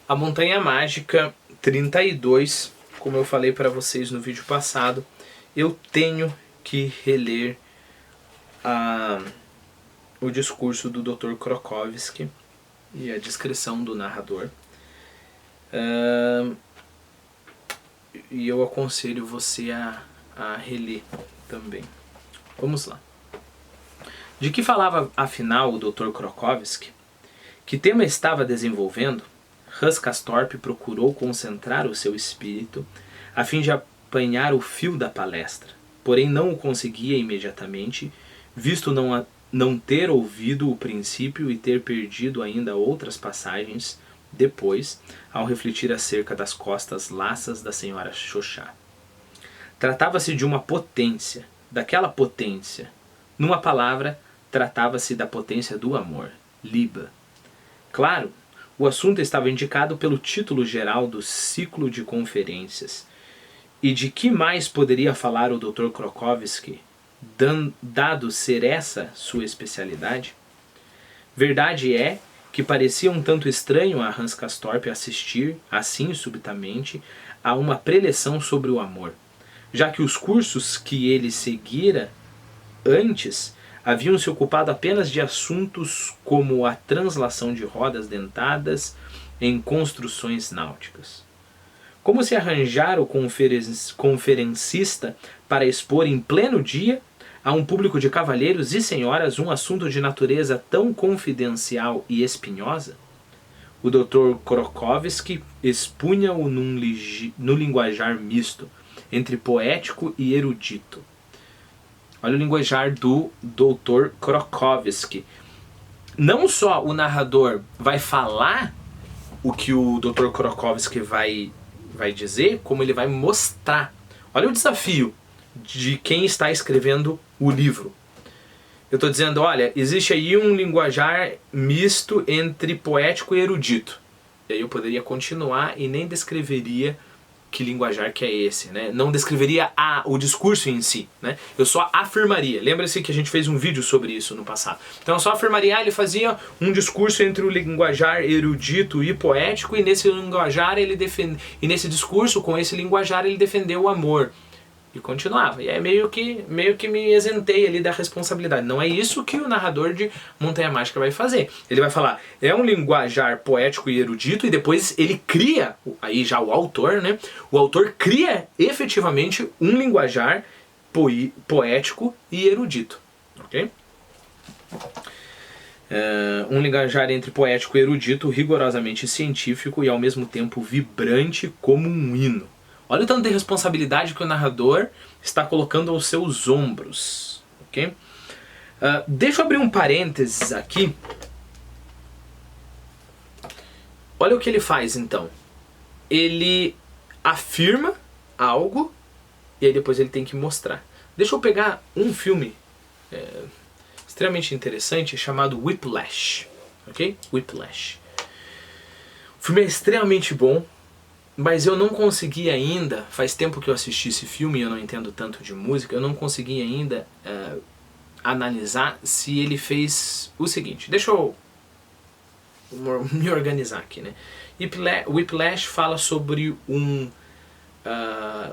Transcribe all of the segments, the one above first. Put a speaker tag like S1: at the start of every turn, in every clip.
S1: A Montanha Mágica 32, como eu falei para vocês no vídeo passado, eu tenho que reler o discurso do Dr. Krokowski e a descrição do narrador. E eu aconselho você a reler também. Vamos lá. De que falava afinal o Dr. Krokowski? Que tema estava desenvolvendo? Hans Castorp procurou concentrar o seu espírito a fim de apanhar o fio da palestra, porém não o conseguia imediatamente, visto não ter ouvido o princípio e ter perdido ainda outras passagens depois, ao refletir acerca das costas laças da senhora Xoxá. Tratava-se de uma potência, daquela potência. Numa palavra, tratava-se da potência do amor, Liebe. Claro, o assunto estava indicado pelo título geral do ciclo de conferências. E de que mais poderia falar o Dr. Krokowski, dado ser essa sua especialidade? Verdade é que parecia um tanto estranho a Hans Castorp assistir, assim subitamente, a uma preleção sobre o amor, já que os cursos que ele seguira antes haviam se ocupado apenas de assuntos como a translação de rodas dentadas em construções náuticas. Como se arranjar o conferencista para expor em pleno dia a um público de cavalheiros e senhoras um assunto de natureza tão confidencial e espinhosa? O Dr. Krokowski expunha-o no linguajar misto, entre poético e erudito. Olha o linguajar do Dr. Krokowski. Não só o narrador vai falar o que o Dr. Krokowski vai dizer, como ele vai mostrar. Olha o desafio de quem está escrevendo o livro. Eu estou dizendo, olha, existe aí um linguajar misto entre poético e erudito. E aí eu poderia continuar e nem descreveria que linguajar que é esse, né? Não descreveria o discurso em si, né? Eu só afirmaria. Lembra-se que a gente fez um vídeo sobre isso no passado. Então eu só afirmaria, ele fazia um discurso entre o linguajar erudito e poético, e nesse linguajar e nesse discurso com esse linguajar ele defendeu o amor. E continuava. E aí meio que me isentei ali da responsabilidade. Não é isso que o narrador de Montanha Mágica vai fazer. Ele vai falar, é um linguajar poético e erudito, e depois ele cria, aí já o autor, né? O autor cria efetivamente um linguajar poético e erudito. Ok? Um linguajar entre poético e erudito, rigorosamente científico e ao mesmo tempo vibrante como um hino. Olha o tanto de responsabilidade que o narrador está colocando aos seus ombros. Okay? Deixa eu abrir um parênteses aqui. Olha o que ele faz então. Ele afirma algo e aí depois ele tem que mostrar. Deixa eu pegar um filme extremamente interessante chamado Whiplash. Okay? Whiplash. O filme é extremamente bom. Mas eu não consegui ainda, faz tempo que eu assisti esse filme e eu não entendo tanto de música, eu não consegui ainda analisar se ele fez o seguinte. Deixa eu me organizar aqui, né? Whiplash fala sobre um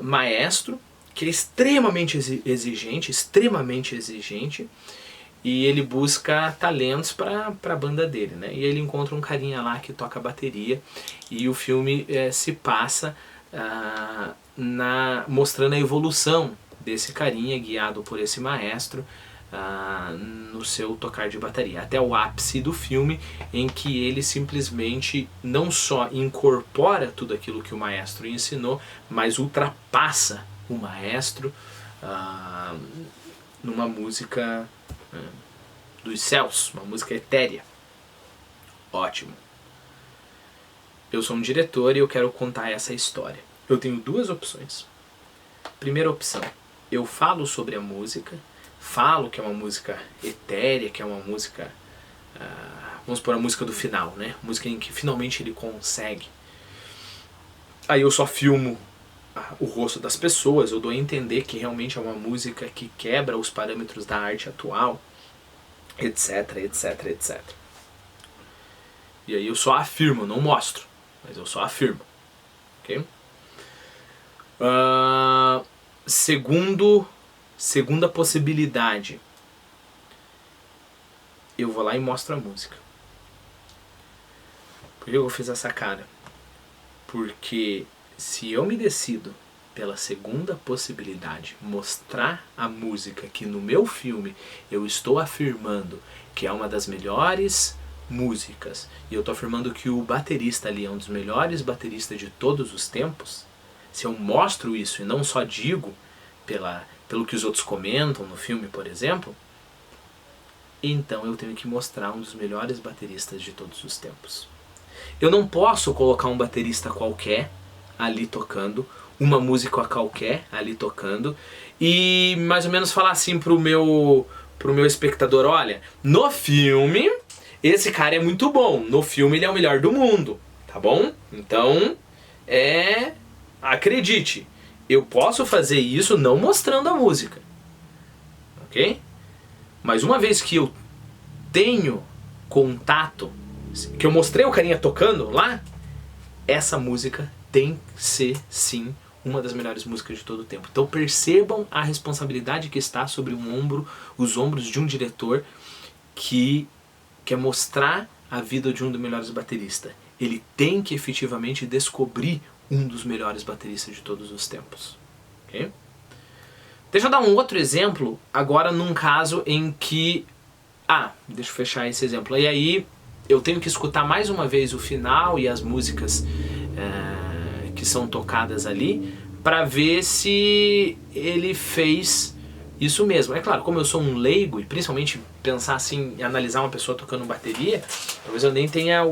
S1: maestro que é extremamente exigente, e ele busca talentos para a banda dele, né? E ele encontra um carinha lá que toca bateria, e o filme se passa mostrando a evolução desse carinha, guiado por esse maestro, no seu tocar de bateria. Até o ápice do filme, em que ele simplesmente não só incorpora tudo aquilo que o maestro ensinou, mas ultrapassa o maestro numa música dos céus, uma música etérea. Ótimo. Eu sou um diretor e eu quero contar essa história. Eu tenho duas opções. Primeira opção, eu falo sobre a música, falo que é uma música etérea, que é uma música, vamos supor, a música do final, né? Música em que finalmente ele consegue. Aí eu só filmo o rosto das pessoas, eu dou a entender que realmente é uma música que quebra os parâmetros da arte atual, etc, etc, etc. E aí eu só afirmo, não mostro. mas eu só afirmo. Ok? Segunda possibilidade. Eu vou lá e mostro a música. Por que eu fiz essa cara? Porque se eu me decido pela segunda possibilidade, mostrar a música que no meu filme eu estou afirmando que é uma das melhores músicas, e eu estou afirmando que o baterista ali é um dos melhores bateristas de todos os tempos, se eu mostro isso e não só digo pelo que os outros comentam no filme, por exemplo, então eu tenho que mostrar um dos melhores bateristas de todos os tempos. Eu não posso colocar um baterista qualquer ali tocando, uma música qualquer ali tocando, e mais ou menos falar assim pro meu espectador, olha, no filme esse cara é muito bom, no filme ele é o melhor do mundo, tá bom? Então, acredite, eu posso fazer isso não mostrando a música, ok? Mas uma vez que eu tenho contato, que eu mostrei o carinha tocando lá, essa música tem que ser sim uma das melhores músicas de todo o tempo. Então percebam a responsabilidade que está sobre os ombros de um diretor que quer mostrar a vida de um dos melhores bateristas. Ele tem que efetivamente descobrir um dos melhores bateristas de todos os tempos. Okay? Deixa eu dar um outro exemplo agora num caso em que... deixa eu fechar esse exemplo. E aí eu tenho que escutar mais uma vez o final e as músicas que são tocadas ali para ver se ele fez isso mesmo. É claro, como eu sou um leigo e principalmente pensar assim, analisar uma pessoa tocando bateria, talvez eu nem tenha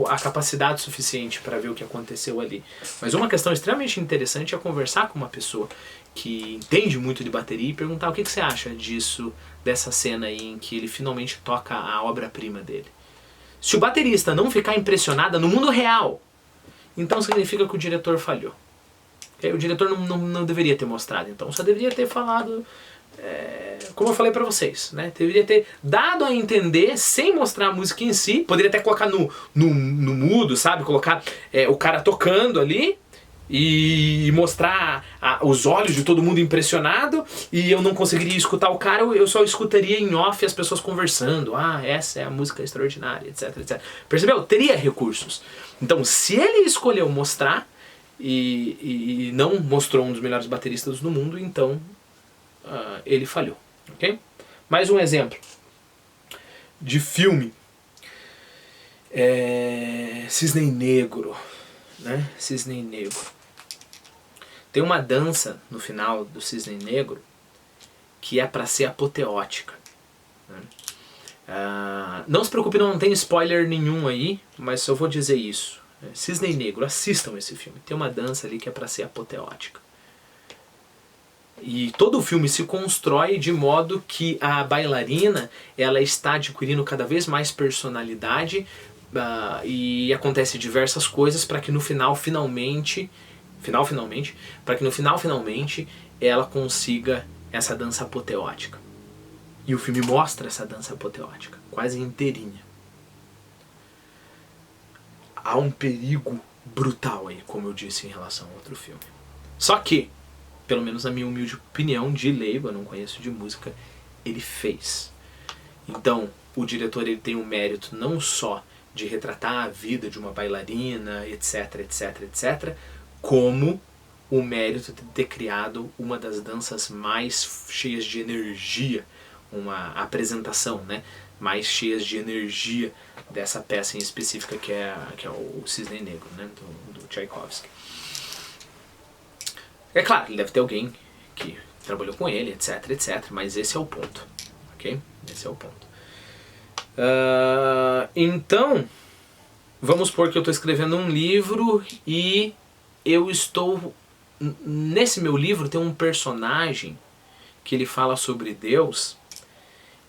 S1: a capacidade suficiente para ver o que aconteceu ali. Mas uma questão extremamente interessante é conversar com uma pessoa que entende muito de bateria e perguntar o que você acha disso, dessa cena aí em que ele finalmente toca a obra-prima dele. Se o baterista não ficar impressionado no mundo real, então significa que o diretor falhou. Okay? O diretor não deveria ter mostrado, então só deveria ter falado, como eu falei pra vocês, né? Deveria ter dado a entender, sem mostrar a música em si, poderia até colocar no mudo, sabe? Colocar o cara tocando ali, e mostrar os olhos de todo mundo impressionado, e eu não conseguiria escutar o cara, eu só escutaria em off as pessoas conversando, essa é a música extraordinária, etc, etc. Percebeu? Teria recursos. Então, se ele escolheu mostrar e não mostrou um dos melhores bateristas do mundo, então ele falhou, ok? Mais um exemplo de filme. Cisne Negro, né? Cisne Negro. Tem uma dança no final do Cisne Negro que é para ser apoteótica, né? Não se preocupe, não tem spoiler nenhum aí, mas eu vou dizer isso. Cisne Negro, assistam esse filme. Tem uma dança ali que é para ser apoteótica. E todo o filme se constrói de modo que a bailarina ela está adquirindo cada vez mais personalidade, e acontece diversas coisas para que no finalmente ela consiga essa dança apoteótica. E o filme mostra essa dança apoteótica, quase inteirinha. Há um perigo brutal aí, como eu disse em relação a outro filme. Só que, pelo menos na minha humilde opinião de leigo, eu não conheço de música, ele fez. Então, o diretor ele tem um mérito não só de retratar a vida de uma bailarina, etc, etc, etc, como o mérito de ter criado uma das danças mais cheias de energia, uma apresentação, né, mais cheias de energia dessa peça em específica que é o Cisne Negro, né, do Tchaikovsky. É claro, ele deve ter alguém que trabalhou com ele, etc, etc, mas esse é o ponto, ok? Esse é o ponto. Então, vamos supor que eu estou escrevendo um livro e eu estou... Nesse meu livro tem um personagem que ele fala sobre Deus,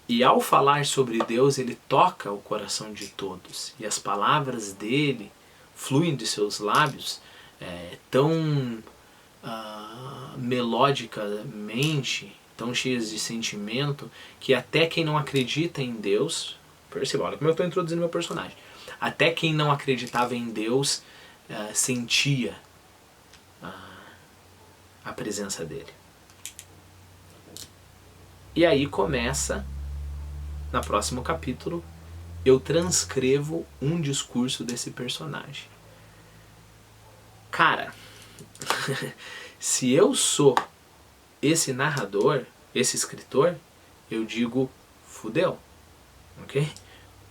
S1: e ao falar sobre Deus ele toca o coração de todos, e as palavras dele fluem de seus lábios tão melodicamente, tão cheias de sentimento, que até quem não acredita em Deus... Perceba, olha como eu estou introduzindo meu personagem. Até quem não acreditava em Deus sentia a presença dele. E aí começa, no próximo capítulo, eu transcrevo um discurso desse personagem. Cara, se eu sou esse narrador, esse escritor, eu digo, fudeu, ok?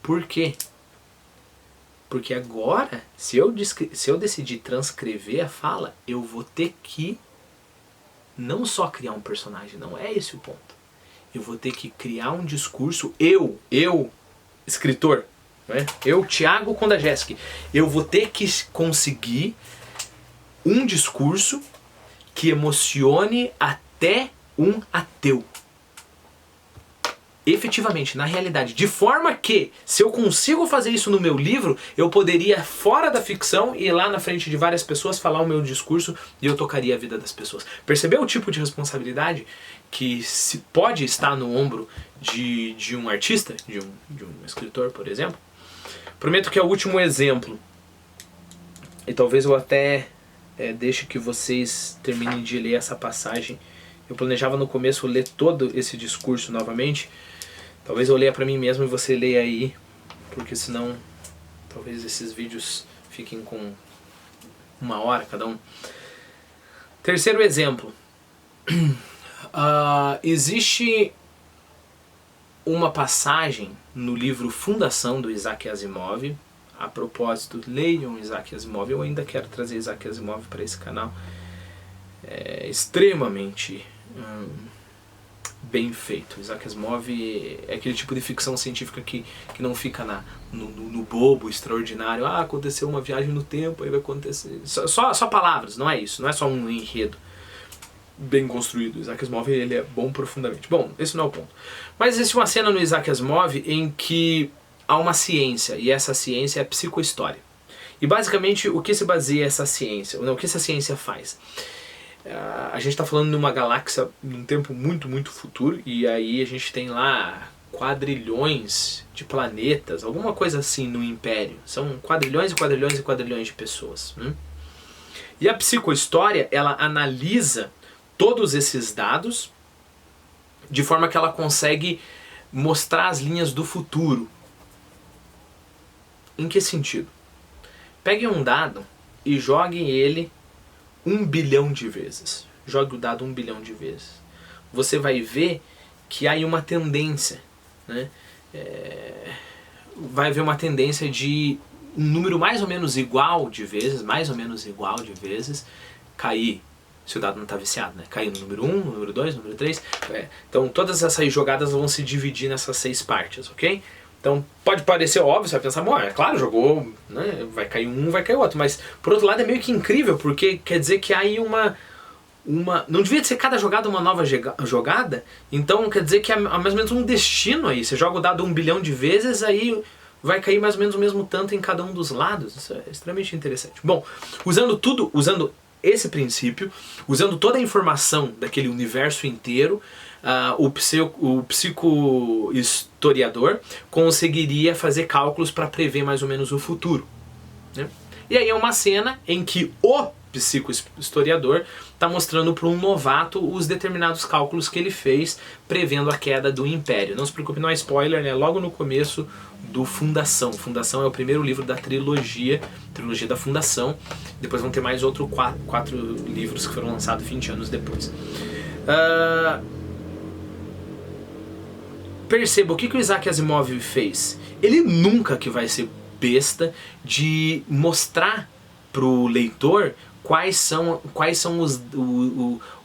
S1: Por quê? Porque agora, se eu decidir transcrever a fala, eu vou ter que não só criar um personagem, não é esse o ponto. Eu vou ter que criar um discurso, eu, escritor, né? Eu, Thiago Kondajewski, eu vou ter que conseguir um discurso que emocione até um ateu. Efetivamente, na realidade, de forma que, se eu consigo fazer isso no meu livro, eu poderia, fora da ficção, ir lá na frente de várias pessoas, falar o meu discurso e eu tocaria a vida das pessoas. Percebeu o tipo de responsabilidade que pode estar no ombro de um artista, de um escritor, por exemplo? Prometo que é o último exemplo. E talvez eu até deixe que vocês terminem de ler essa passagem. Eu planejava no começo ler todo esse discurso novamente. Talvez eu leia pra mim mesmo e você leia aí, porque senão talvez esses vídeos fiquem com 1 hora cada um. Terceiro exemplo. Existe uma passagem no livro Fundação do Isaac Asimov. A propósito, leiam Isaac Asimov. Eu ainda quero trazer Isaac Asimov para esse canal. É extremamente bem feito. Isaac Asimov é aquele tipo de ficção científica que não fica no bobo, extraordinário. Aconteceu uma viagem no tempo, aí vai acontecer... Só palavras, não é isso. Não é só um enredo bem construído. Isaac Asimov, ele é bom profundamente. Bom, esse não é o ponto. Mas existe uma cena no Isaac Asimov em que há uma ciência, e essa ciência é a psicohistória. E basicamente, o que se baseia essa ciência? O que essa ciência faz? A gente está falando numa galáxia num tempo muito, muito futuro, e aí a gente tem lá quadrilhões de planetas, alguma coisa assim no Império. São quadrilhões e quadrilhões e quadrilhões de pessoas. E a psicohistória, ela analisa todos esses dados de forma que ela consegue mostrar as linhas do futuro. Em que sentido? Pegue um dado e jogue ele 1 bilhão de vezes. Jogue o dado 1 bilhão de vezes. Você vai ver que há aí uma tendência, né? Vai haver uma tendência de um número mais ou menos igual de vezes, cair, se o dado não está viciado, né? Cair no número 1, no número 2, no número 3. Então todas essas jogadas vão se dividir nessas 6 partes, ok? Então pode parecer óbvio, você vai pensar, bom, é claro, jogou, né, vai cair um, vai cair outro, mas por outro lado é meio que incrível, porque quer dizer que há aí não devia ser cada jogada uma nova jogada, então quer dizer que há mais ou menos um destino aí, você joga o dado 1 bilhão de vezes, aí vai cair mais ou menos o mesmo tanto em cada um dos lados, isso é extremamente interessante. Bom, usando esse princípio, usando toda a informação daquele universo inteiro, o psicohistoriador conseguiria fazer cálculos para prever mais ou menos o futuro, né? E aí é uma cena em que o psicohistoriador está mostrando para um novato os determinados cálculos que ele fez prevendo a queda do Império. Não se preocupe, não é spoiler, né? Logo no começo do Fundação. Fundação é o primeiro livro da trilogia da Fundação. Depois vão ter mais quatro livros que foram lançados 20 anos depois. Perceba o que o Isaac Asimov fez. Ele nunca que vai ser besta de mostrar pro leitor quais são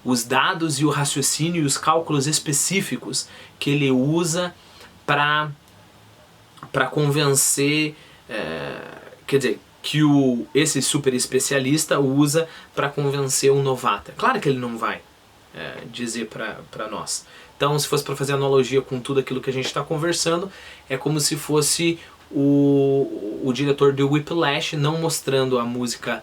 S1: os dados e o raciocínio e os cálculos específicos que ele usa para convencer, quer dizer, que esse super especialista usa para convencer um novato. É claro que ele não vai dizer para nós. Então, se fosse para fazer analogia com tudo aquilo que a gente está conversando, é como se fosse o diretor de Whiplash não mostrando a música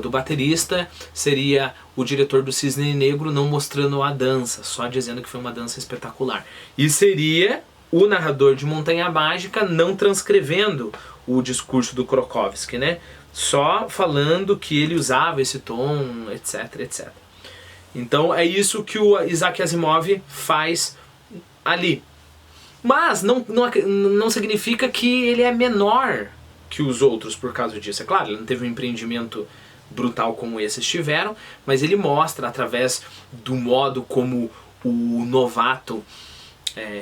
S1: do baterista, seria o diretor do Cisne Negro não mostrando a dança, só dizendo que foi uma dança espetacular. E seria o narrador de Montanha Mágica não transcrevendo o discurso do Krokowski, né? Só falando que ele usava esse tom, etc, etc. Então é isso que o Isaac Asimov faz ali. Mas não significa que ele é menor que os outros por causa disso. É claro, ele não teve um empreendimento brutal como esses tiveram, mas ele mostra através do modo como o novato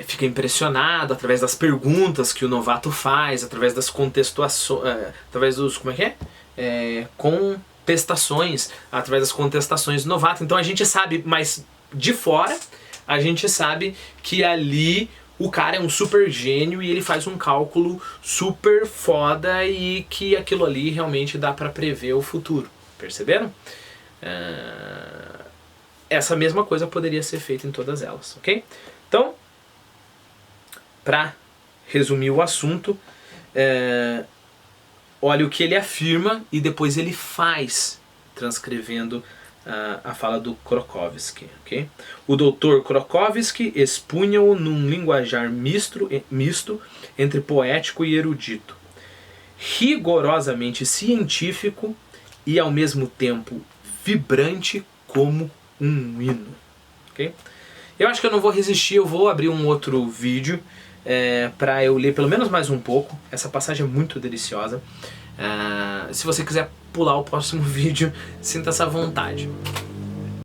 S1: fica impressionado, através das perguntas que o novato faz, através das contestações, através dos, como é que é? Contestações, através das contestações do novato. Então a gente sabe, mas de fora, a gente sabe que ali o cara é um super gênio e ele faz um cálculo super foda e que aquilo ali realmente dá pra prever o futuro. Perceberam? Essa mesma coisa poderia ser feita em todas elas, ok? Então, para resumir o assunto, olha o que ele afirma e depois ele faz, transcrevendo a fala do Krokowski. Okay? O Dr. Krokowski expunha-o num linguajar misto entre poético e erudito, rigorosamente científico e ao mesmo tempo vibrante como um hino. Okay? Eu acho que eu não vou resistir, eu vou abrir um outro vídeo para eu ler pelo menos mais um pouco. Essa passagem é muito deliciosa. Se você quiser pular o próximo vídeo, sinta-se à vontade.